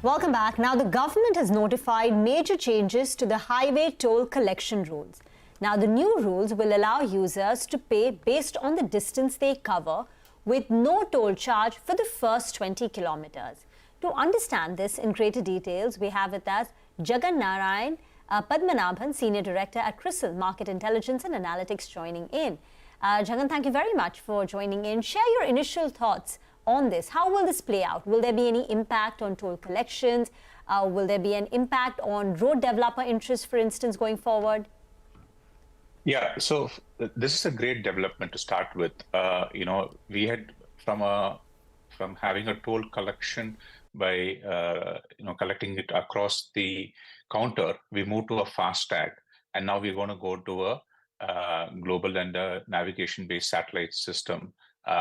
Welcome back. Now, the government has notified major changes to the highway toll collection rules. Now, the new rules will allow users to pay based on the distance they cover with no toll charge for the first 20 kilometers. To understand this in greater details, we have with us Jagannarayan Padmanabhan, Senior Director at CRISIL, Market Intelligence and Analytics, joining in. Jagan, thank you very much for joining in. Share your initial thoughts on this. How will this play out? Will there be any impact on toll collections? Will there be an impact on road developer interest, for instance, going forward? Yeah, so this is a great development to start with. We had from having a toll collection by collecting it across the counter, we moved to a FASTag, and now we're going to go to a global and navigation-based satellite system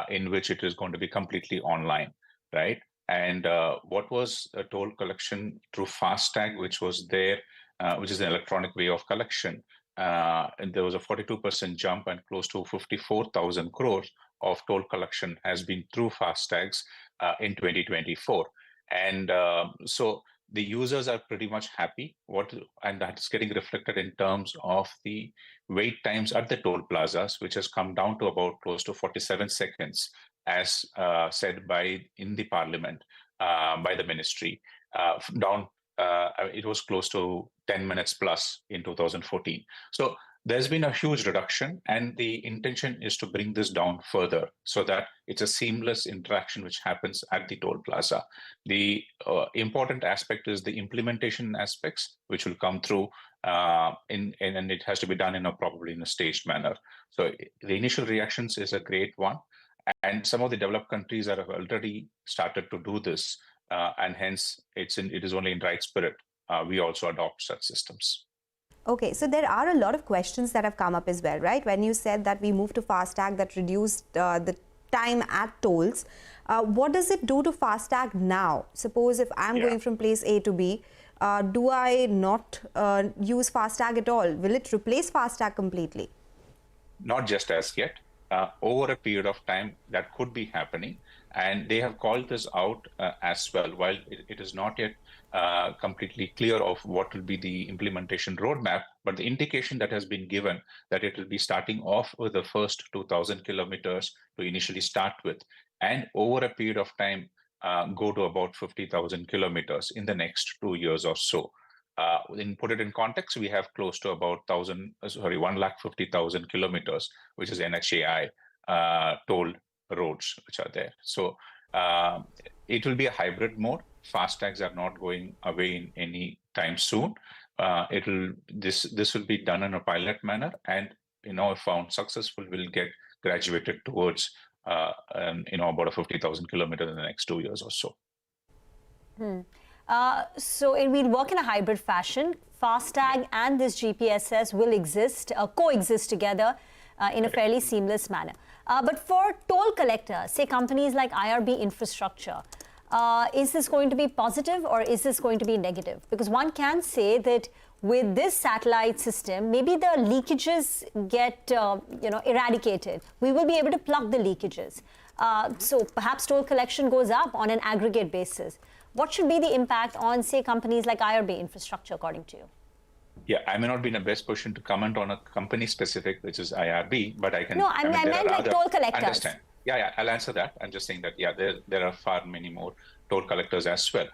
in which it is going to be completely online, right? And what was a toll collection through FASTag, which was there, which is an electronic way of collection, and there was a 42% jump, and close to 54,000 crores of toll collection has been through FASTags in 2024. And so the users are pretty much happy, and that's getting reflected in terms of the wait times at the toll plazas, which has come down to about close to 47 seconds, as said in the parliament by the ministry. It was close to 10 minutes plus in 2014. So there's been a huge reduction, and the intention is to bring this down further so that it's a seamless interaction which happens at the toll plaza. The important aspect is the implementation aspects, which will come through, and it has to be done probably in a staged manner. So the initial reactions is a great one, and some of the developed countries have already started to do this, and hence it is only in right spirit we also adopt such systems. Okay, so there are a lot of questions that have come up as well, right? When you said that we moved to FASTag, that reduced the time at tolls, what does it do to FASTag now? Suppose if I'm going from place A to B, do I not use FASTag at all? Will it replace FASTag completely? Not just as yet. Over a period of time, that could be happening. And they have called this out as well. While it is not yet completely clear of what will be the implementation roadmap, but the indication that has been given that it will be starting off with the first 2,000 kilometers to initially start with, and over a period of time go to about 50,000 kilometers in the next 2 years or so. Put it in context, we have close to about 150,000 kilometers, which is NHAI toll roads which are there. So it will be a hybrid mode. FASTags are not going away in any time soon. This will be done in a pilot manner, and if found successful, will get graduated towards about a 50,000 kilometers in the next 2 years or so. So it will work in a hybrid fashion. FASTag and this GPSS will coexist together in a fairly seamless manner. But for toll collectors, say companies like IRB Infrastructure, is this going to be positive or is this going to be negative? Because one can say that with this satellite system, maybe the leakages get eradicated. We will be able to plug the leakages. So perhaps toll collection goes up on an aggregate basis. What should be the impact on, say, companies like IRB Infrastructure, according to you? Yeah, I may not be in the best position to comment on a company specific, which is IRB, but I can. No, I meant like toll collectors. Understand. Yeah, I'll answer that. I'm just saying that, there are far many more toll collectors as well.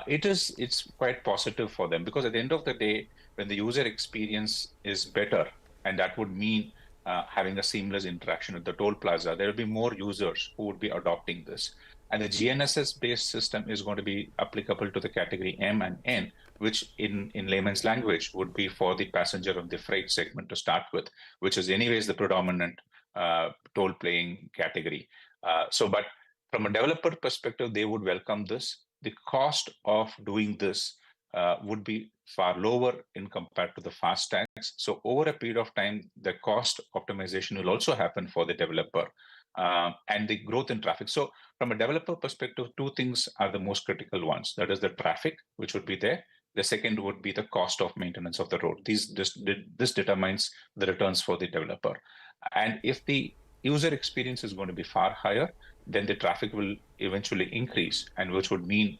It's quite positive for them, because at the end of the day, when the user experience is better, and that would mean having a seamless interaction with the toll plaza, there will be more users who would be adopting this. And the GNSS-based system is going to be applicable to the category M and N, which in layman's language would be for the passenger of the freight segment to start with, which is anyways the predominant toll playing category. But from a developer perspective, they would welcome this. The cost of doing this would be far lower in compared to the FASTags. So over a period of time, the cost optimization will also happen for the developer and the growth in traffic. So from a developer perspective, two things are the most critical ones. That is the traffic, which would be there. The second would be the cost of maintenance of the road. This determines the returns for the developer. And if the user experience is going to be far higher, then the traffic will eventually increase, and which would mean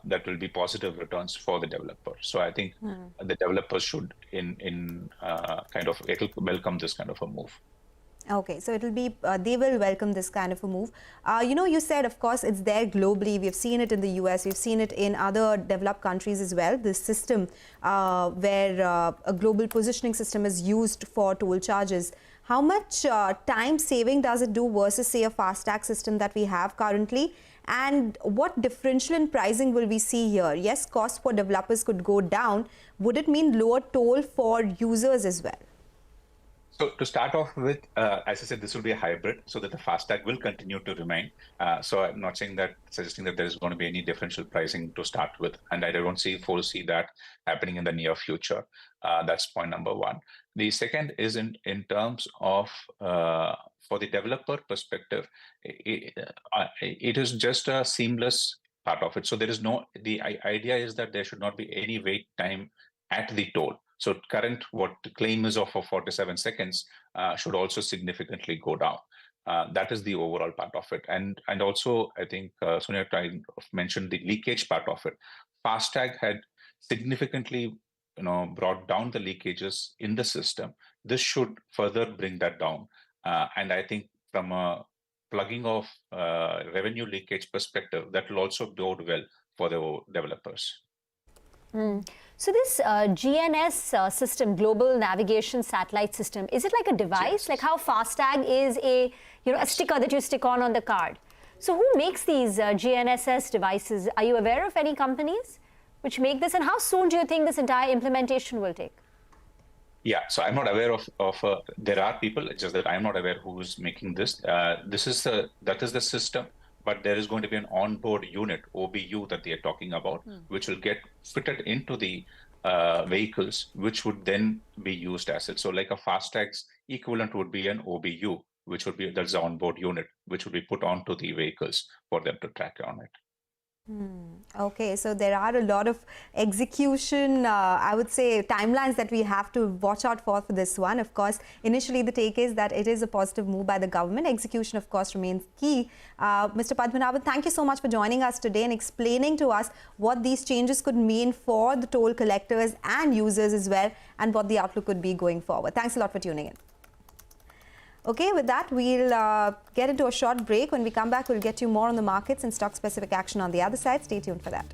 that will be positive returns for the developer. So I think the developers should it'll welcome this kind of a move. Okay, so it'll be, they will welcome this kind of a move. You said, of course, it's there globally. We've seen it in the US. We've seen it in other developed countries as well. This system where a global positioning system is used for toll charges. How much time saving does it do versus, say, a FASTag system that we have currently? And what differential in pricing will we see here? Yes, costs for developers could go down. Would it mean lower toll for users as well? So to start off with, as I said, this will be a hybrid, so that the FASTag will continue to remain. So I'm not suggesting that there is going to be any differential pricing to start with, and I don't foresee that happening in the near future. That's point number one. The second is in terms of for the developer perspective, it is just a seamless part of it. So there is the idea is that there should not be any wait time at the toll. So what the claim is of 47 seconds should also significantly go down. That is the overall part of it. And also, I think Sonia mentioned the leakage part of it. FASTag had significantly brought down the leakages in the system. This should further bring that down. And I think from a plugging of revenue leakage perspective, that will also bode well for the developers. So this GNS system, Global Navigation Satellite System, is it like a device? Yes. Like how FASTag is a sticker that you stick on the card? So who makes these GNSS devices? Are you aware of any companies which make this? And how soon do you think this entire implementation will take? Yeah, so I'm not aware of there are people, just that I'm not aware who is making this. That is the system. But there is going to be an onboard unit, OBU, that they are talking about, which will get fitted into the vehicles, which would then be used as it. So like a FASTag's equivalent would be an OBU, that's the onboard unit, which would be put onto the vehicles for them to track on it. Okay, so there are a lot of execution, I would say, timelines that we have to watch out for this one. Of course, initially the take is that it is a positive move by the government. Execution, of course, remains key. Mr. Padmanabhan, thank you so much for joining us today and explaining to us what these changes could mean for the toll collectors and users as well, and what the outlook could be going forward. Thanks a lot for tuning in. Okay, with that, we'll get into a short break. When we come back, we'll get you more on the markets and stock-specific action on the other side. Stay tuned for that.